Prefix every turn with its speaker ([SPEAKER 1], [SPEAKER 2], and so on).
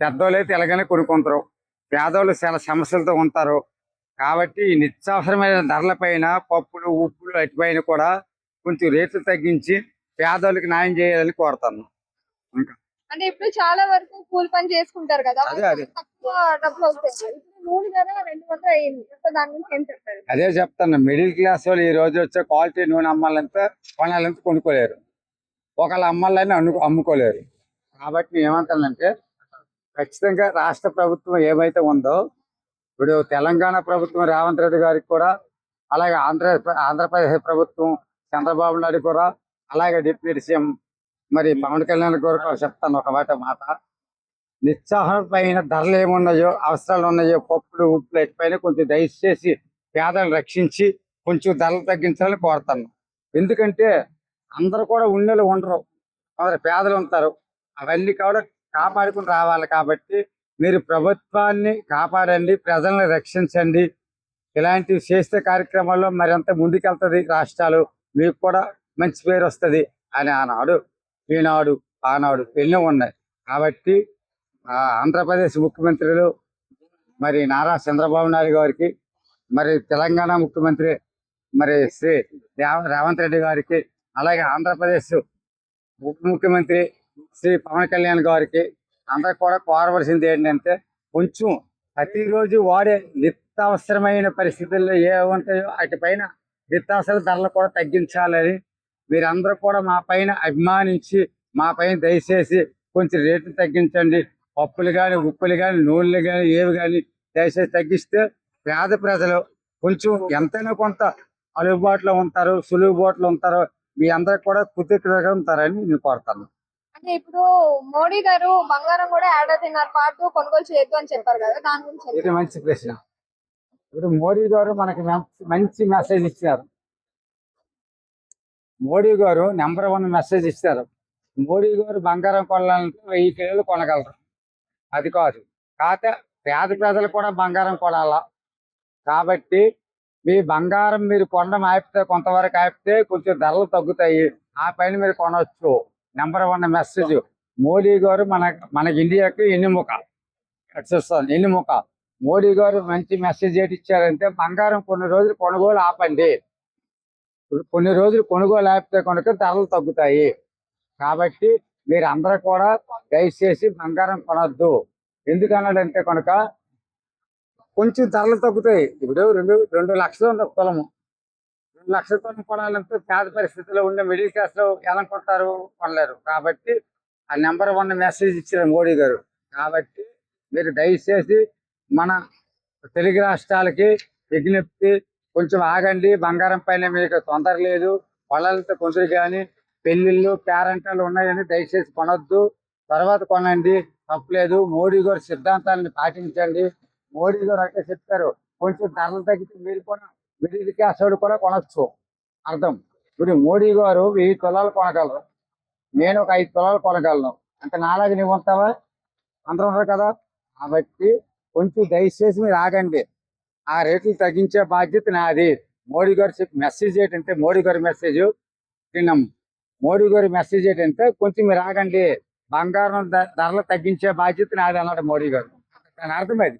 [SPEAKER 1] పెద్దోళ్ళు అయితే ఎలాగైనా కొనుక్కుంటారు, పేదోళ్ళు చాలా సమస్యలతో ఉంటారు. కాబట్టి ఈ నిత్యావసరమైన ధరలపైన పప్పులు ఉప్పులు అటుపైన కూడా కొంచెం రేట్లు తగ్గించి పేదోళ్ళకి న్యాయం చేయాలని కోరుతాను. ఇంకా
[SPEAKER 2] అంటే ఇప్పుడు చాలా వరకు కూలి పని చేసుకుంటారు కదా,
[SPEAKER 1] అదే
[SPEAKER 2] వాళ్ళకి
[SPEAKER 1] అదే
[SPEAKER 2] తక్కువ డబ్బులు అవుతాయి. ఇప్పుడు నూనె ధర 200 అయ్యింది. సో దాని గురించి ఏం చెప్తారు?
[SPEAKER 1] అదే చెప్తాను. మిడిల్ క్లాస్ వాళ్ళు ఈ రోజు వచ్చే క్వాలిటీ నూనె అమ్మాలంటే కొనాలంటే కొనుక్కోలేరు, ఒకళ్ళు అమ్మాలని అమ్ముకోలేరు. కాబట్టి నేను ఏమంటానంటే ఖచ్చితంగా రాష్ట్ర ప్రభుత్వం ఏమైతే ఉందో, ఇప్పుడు తెలంగాణ ప్రభుత్వం రేవంత్ రెడ్డి గారికి కూడా, అలాగే ఆంధ్రప్రదేశ్ ప్రభుత్వం చంద్రబాబు నాయుడు కూడా, అలాగే డిప్యూటీ సీఎం మరి పవన్ కళ్యాణ్ కూడా చెప్తాను ఒక మాట. నిత్యావసర పైన ధరలు ఏమున్నాయో, అవసరాలు ఉన్నాయో, పప్పులు ఉప్పులు ఎట్టిపైన కొంచెం దయచేసి పేదలను రక్షించి కొంచెం ధరలు తగ్గించాలని కోరుతాను. ఎందుకంటే అందరూ కూడా ఉన్నోళ్ళు ఉండరు, కొందరు పేదలు ఉంటారు. అవన్నీ కూడా కాపాడుకుని రావాలి. కాబట్టి మీరు ప్రభుత్వాన్ని కాపాడండి, ప్రజల్ని రక్షించండి. ఇలాంటివి చేస్తే కార్యక్రమాల్లో మరింత ముందుకెళ్తుంది రాష్ట్రాలు, మీకు కూడా మంచి పేరు వస్తుంది అని ఆనాడు ఈనాడు ఆనాడు ఎన్నో ఉన్నాయి. కాబట్టి ఆంధ్రప్రదేశ్ ముఖ్యమంత్రులు మరి నారా చంద్రబాబు నాయుడు గారికి, మరి తెలంగాణ ముఖ్యమంత్రి మరి శ్రీ రేవంత్ రెడ్డి గారికి, అలాగే ఆంధ్రప్రదేశ్ ఉప ముఖ్యమంత్రి శ్రీ పవన్ కళ్యాణ్ గారికి అందరికి కూడా కోరవలసింది ఏంటంటే, కొంచెం ప్రతిరోజు వాడే నిత్యావసరమైన పరిస్థితుల్లో ఏ ఉంటాయో వాటిపైన నిత్యావసర ధరలు కూడా తగ్గించాలని మీరందరూ కూడా మా పైన అభిమానించి మా పైన దయచేసి కొంచెం రేట్లు తగ్గించండి. పప్పులు కానీ ఉప్పులు కానీ నూనెలు కానీ ఏవి కానీ దయచేసి తగ్గిస్తే పేద ప్రజలు కొంచెం ఎంతైనా కొంత అలుగుబాటులో ఉంటారు, సులువుబాటులో ఉంటారు. మీ అందరికి కూడా కృతజ్ఞతగా ఉంటారని నేను కోరుతాను.
[SPEAKER 2] అంటే ఇప్పుడు మోడీ గారు బంగారం కూడా ఏడాదిన్నర పాటు కొనుగోలు చేయొద్దు అని చెప్పారు కదా, దాని గురించి
[SPEAKER 1] ఇది మంచి ప్రశ్న. ఇప్పుడు మోడీ గారు మనకి మంచి మెసేజ్ ఇచ్చారు. మోడీ గారు నెంబర్ 1 మెసేజ్ ఇచ్చారు. మోడీ గారు బంగారం కొనాలంటే 1000 కిలోలు కొనగలరు, అది కాదు. కాకపోతే పేద ప్రజలు కూడా బంగారం కొనాలా. కాబట్టి మీ బంగారం మీరు కొనడం ఆపితే, కొంతవరకు ఆపితే కొంచెం ధరలు తగ్గుతాయి, ఆ పైన మీరు కొనవచ్చు. నెంబర్ 1 మెసేజ్ మోడీ గారు మన ఇండియాకి ఎన్నుముక. ఎన్నుముక మోడీ గారు మంచి మెసేజ్ ఏంటి ఇచ్చారంటే, బంగారం కొన్ని రోజులు కొనుగోలు ఆపండి. కొన్ని రోజులు కొనుగోలు ఆపితే కనుక ధరలు తగ్గుతాయి. కాబట్టి మీరు అందరూ కూడా దయచేసి బంగారం కొనొద్దు. ఎందుకన్నాడంటే కనుక కొంచెం ధరలు తగ్గుతాయి. ఇప్పుడు 2 లక్షలు ఉంది ఒక తులము. 2 లక్షల తులం కొనాలంటే పేద పరిస్థితుల్లో ఉండే మిడిల్ క్లాస్ లో ఎలా కొంటారు? కొనలేరు. కాబట్టి ఆ నెంబర్ 1 మెసేజ్ ఇచ్చారు మోడీ గారు. కాబట్టి మీరు దయచేసి మన తెలుగు రాష్ట్రాలకి విజ్ఞప్తి, కొంచెం ఆగండి. బంగారం పైన మీకు తొందర లేదు. కొనాలంటే కొంచెం కానీ పెళ్లిళ్ళు పేరెంటాలు ఉన్నాయని దయచేసి కొనొద్దు, తర్వాత కొనండి, తప్పలేదు. మోడీ గారు సిద్ధాంతాలను పాటించండి. మోడీ గారు అంటే చెప్పారు, కొంచెం ధరలు తగ్గితే మీరు కూడా మిడిల్ క్లాస్ వాడు కూడా కొనొచ్చు. అర్థం. ఇప్పుడు మోడీ గారు 1000 తులాలు కొనగలరు, నేను ఒక 5 తులాలు కొనగలను. అంటే నాలాగా నువ్వు ఉంటావా? అందరూ ఉన్నారు కదా. కాబట్టి కొంచెం దయచేసి మీరు ఆగండి. ఆ రేట్లు తగ్గించే బాధ్యత నాది. మోడీ గారు మెసేజ్ ఏంటంటే, మోడీ గారి మెసేజ్ విన్నాం. మోడీ గారి మెసేజ్ ఏంటంటే కొంచెం మీరు ఆగండి, బంగారం ధరలు తగ్గించే బాధ్యత నాది అన్నాడు మోడీ గారు. దాని అర్థం అది.